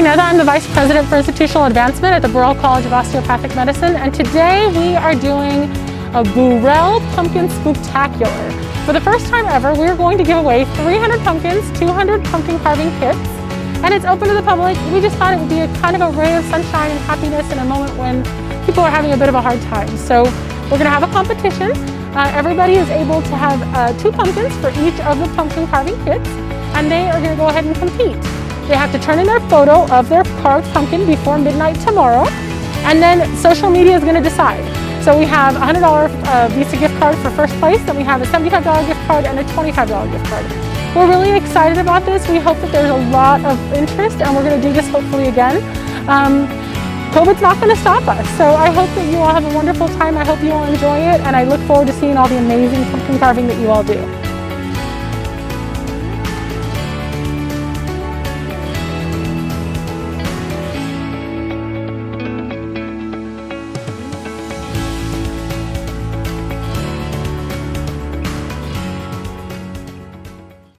Neda. I'm the Vice President for Institutional Advancement at the BOO-rell College of Osteopathic Medicine, and today we are doing a BOO-rell Pumpkin Spooktacular. For the first time ever, we're going to give away 300 pumpkins, 200 pumpkin carving kits, and it's open to the public. We just thought it would be a kind of a ray of sunshine and happiness in a moment when people are having a bit of a hard time. So we're going to have a competition. Everybody is able to have 2 pumpkins for each of the pumpkin carving kits, and they are going to go ahead and compete. They have to turn in their photo of their carved pumpkin before midnight tomorrow, and then social media is going to decide. So we have a $100 Visa gift card for first place, and we have a $75 gift card and a $25 gift card. We're really excited about this. We hope that there's a lot of interest, and we're going to do this hopefully again. COVID's not going to stop us, so I hope that you all have a wonderful time. I hope you all enjoy it, and I look forward to seeing all the amazing pumpkin carving that you all do.